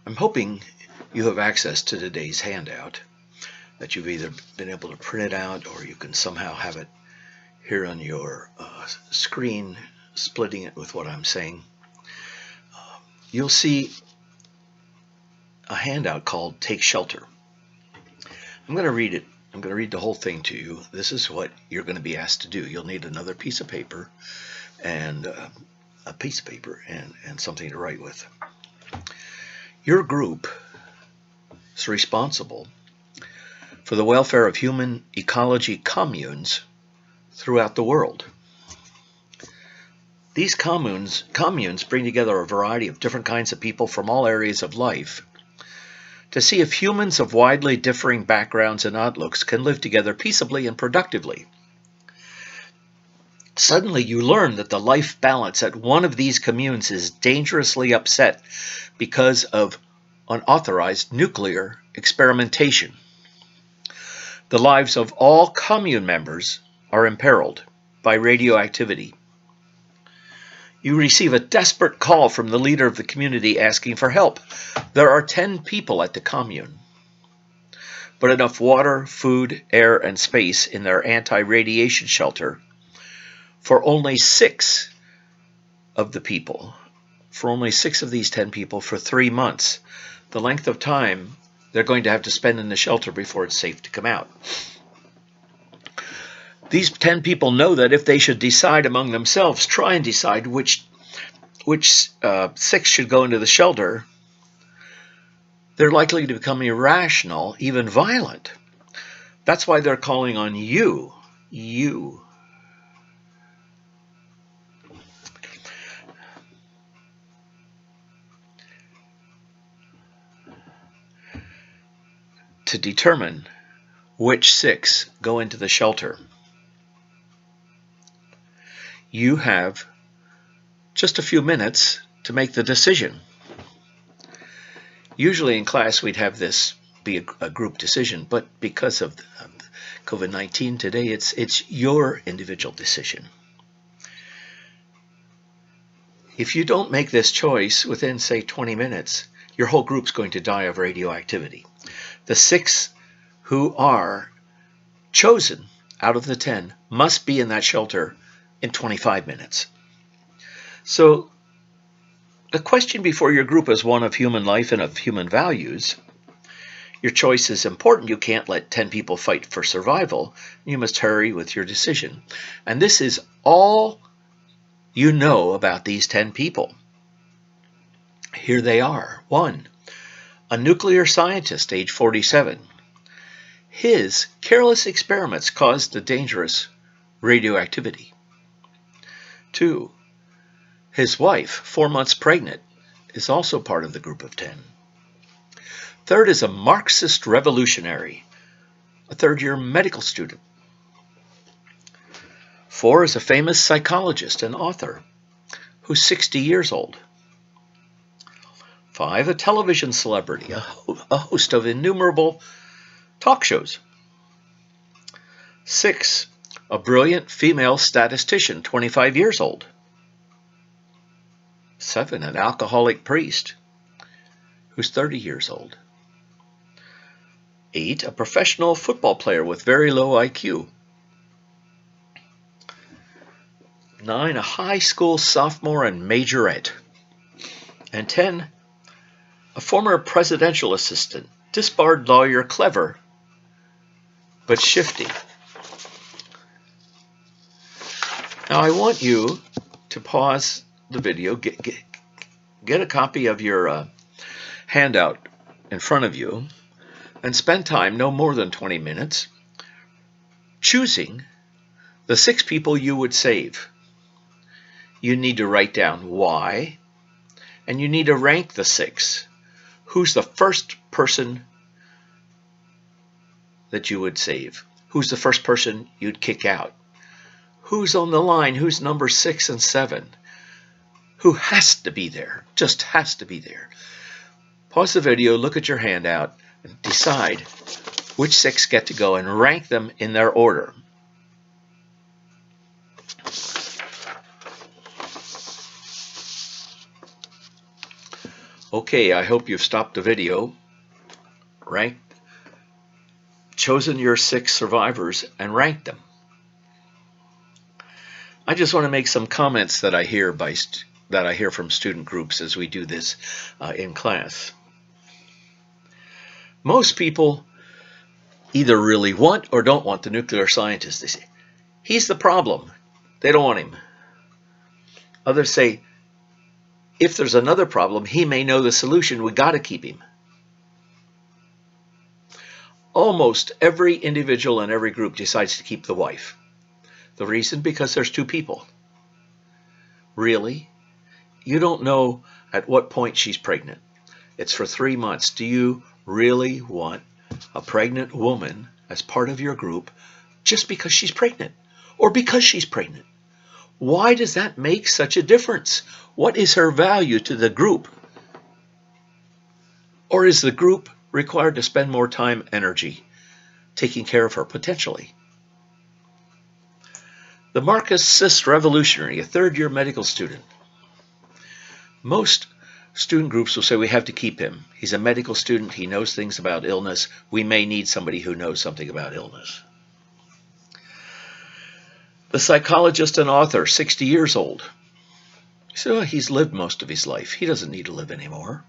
I'm hoping you have access to today's handout, that you've either been able to print it out or you can somehow have it here on your screen, splitting it with what I'm saying. You'll see a handout called Take Shelter. I'm going to read it. I'm going to read the whole thing to you. This is what you're going to be asked to do. You'll need another piece of paper and something to write with. Your group is responsible for the welfare of human ecology communes throughout the world. These communes bring together a variety of different kinds of people from all areas of life to see if humans of widely differing backgrounds and outlooks can live together peaceably and productively. Suddenly you learn that the life balance at one of these communes is dangerously upset because of unauthorized nuclear experimentation. The lives of all commune members are imperiled by radioactivity. You receive a desperate call from the leader of the community asking for help. There are 10 people at the commune, but enough water, food, air, and space in their anti-radiation shelter for only 6 of the people, for only 6 of these 10 people for 3 months, the length of time they're going to have to spend in the shelter before it's safe to come out. These 10 people know that if they should decide among themselves, try and decide which 6 should go into the shelter, they're likely to become irrational, even violent. That's why they're calling on you, to determine which 6 go into the shelter. You have just a few minutes to make the decision. Usually in class we'd have this be a group decision, but because of COVID-19 today, it's your individual decision. If you don't make this choice within, say, 20 minutes, your whole group's going to die of radioactivity. The 6 who are chosen out of the 10 must be in that shelter in 25 minutes. So the question before your group is one of human life and of human values. Your choice is important. You can't let 10 people fight for survival. You must hurry with your decision. And this is all you know about these 10 people. Here they are. 1, a nuclear scientist, age 47. His careless experiments caused the dangerous radioactivity. 2, his wife, 4 months pregnant, is also part of the group of 10. 3rd is a Marxist revolutionary, a 3rd-year medical student. 4 is a famous psychologist and author who's 60 years old. 5, a television celebrity, a host of innumerable talk shows. 6, a brilliant female statistician, 25 years old. 7, an alcoholic priest who's 30 years old. 8, a professional football player with very low IQ. 9, a high school sophomore and majorette. And 10, a former presidential assistant, disbarred lawyer, clever, but shifty. Now I want you to pause the video, get a copy of your handout in front of you, and spend time, no more than 20 minutes, choosing the 6 people you would save. You need to write down why, and you need to rank the 6. Who's the first person that you would save? Who's the first person you'd kick out? Who's on the line? Who's number 6 and 7? Who has to be there? Just has to be there. Pause the video, look at your handout, and decide which 6 get to go and rank them in their order. Okay, I hope you've stopped the video, chosen your 6 survivors, and ranked them. I just want to make some comments that I hear from student groups as we do this in class. Most people either really want or don't want the nuclear scientist. They say, he's the problem. They don't want him. Others say, if there's another problem, he may know the solution. We got to keep him. Almost every individual in every group decides to keep the wife. The reason? Because there's 2 people. Really? You don't know at what point she's pregnant. It's for 3 months. Do you really want a pregnant woman as part of your group just because she's pregnant or because she's pregnant? Why does that make such a difference? What is her value to the group? Or is the group required to spend more time, energy, taking care of her potentially? The Marcus Cis revolutionary, a 3rd-year medical student. Most student groups will say we have to keep him. He's a medical student. He knows things about illness. We may need somebody who knows something about illness. The psychologist and author, 60 years old. So he's lived most of his life. He doesn't need to live anymore.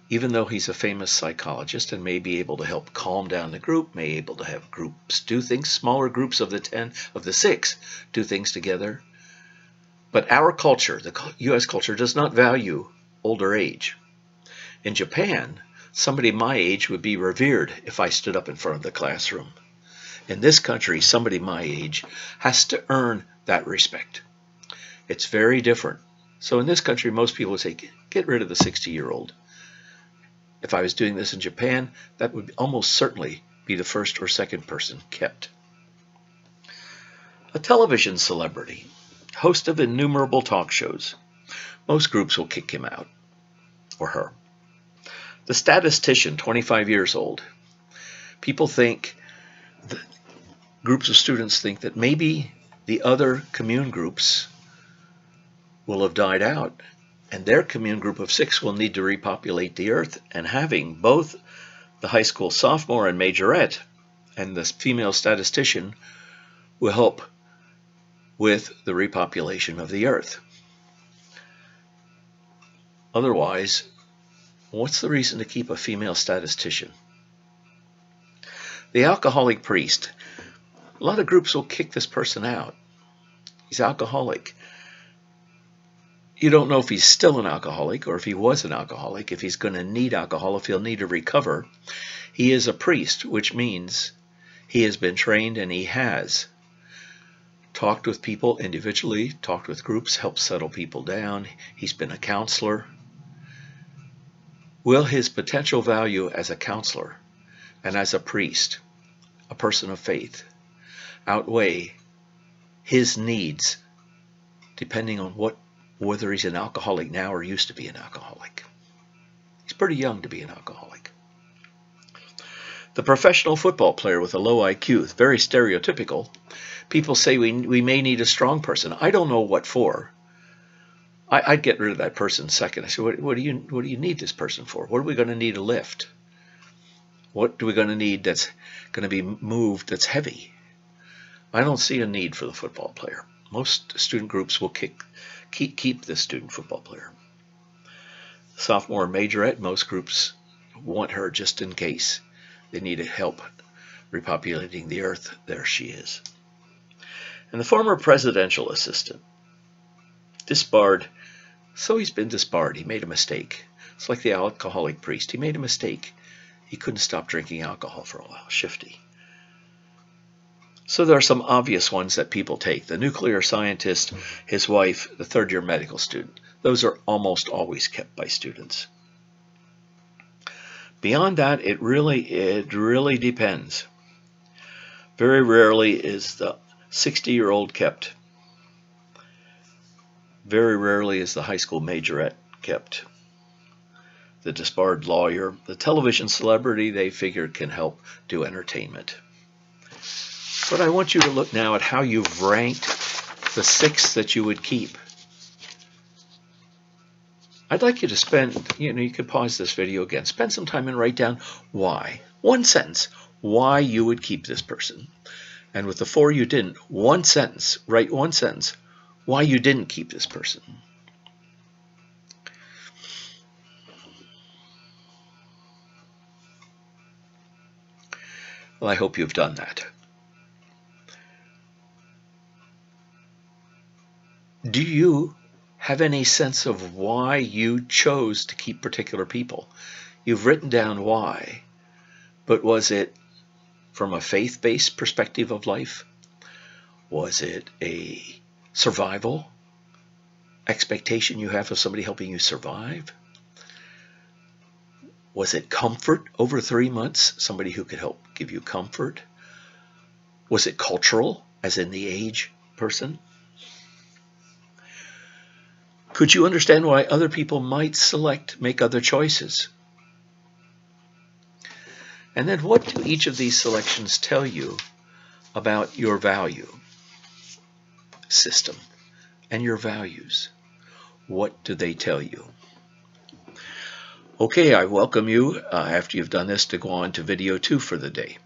Even though he's a famous psychologist and may be able to help calm down the group, may be able to have groups do things, smaller groups of the 6 do things together. But our culture, the U.S. culture, does not value older age. In Japan, somebody my age would be revered if I stood up in front of the classroom. In this country, somebody my age has to earn that respect. It's very different. So in this country, most people would say, get rid of the 60-year-old. If I was doing this in Japan, that would almost certainly be the first or second person kept. A television celebrity, host of innumerable talk shows. Most groups will kick him out, or her. The statistician, 25 years old. People think, groups of students think that maybe the other commune groups will have died out, and their commune group of 6 will need to repopulate the earth, and having both the high school sophomore and majorette and the female statistician will help with the repopulation of the earth. Otherwise, what's the reason to keep a female statistician? The alcoholic priest. A lot of groups will kick this person out. He's alcoholic. You don't know if he's still an alcoholic or if he was an alcoholic, if he's going to need alcohol, if he'll need to recover. He is a priest, which means he has been trained and he has talked with people individually, talked with groups, helped settle people down. He's been a counselor. Will his potential value as a counselor and as a priest, a person of faith, outweigh his needs depending on whether he's an alcoholic now or used to be an alcoholic? He's pretty young to be an alcoholic. The professional football player with a low IQ, very stereotypical. People say we may need a strong person. I don't know what for. I'd get rid of that person second. I say, what do you need this person for? What are we going to need to lift? What are we going to need that's going to be moved that's heavy? I don't see a need for the football player. Most student groups will keep this student football player. Sophomore majorette, most groups want her just in case they need help repopulating the earth. There she is. And the former presidential assistant, disbarred. So he's been disbarred. He made a mistake. It's like the alcoholic priest. He made a mistake. He couldn't stop drinking alcohol for a while. Shifty. So there are some obvious ones that people take. The nuclear scientist, his wife, the 3rd-year medical student. Those are almost always kept by students. Beyond that, it really depends. Very rarely is the 60-year-old kept. Very rarely is the high school majorette kept. The disbarred lawyer, the television celebrity they figure can help do entertainment. But I want you to look now at how you've ranked the 6 that you would keep. I'd like you to spend, you could pause this video again, spend some time and write down why. One sentence, why you would keep this person. And with the 4 you didn't, one sentence, write one sentence, why you didn't keep this person. Well, I hope you've done that. Do you have any sense of why you chose to keep particular people? You've written down why, but was it from a faith-based perspective of life? Was it a survival expectation you have of somebody helping you survive? Was it comfort over 3 months, somebody who could help give you comfort? Was it cultural, as in the age person? Could you understand why other people might make other choices? And then what do each of these selections tell you about your value system and your values? What do they tell you? Okay, I welcome you, after you've done this, to go on to video 2 for the day.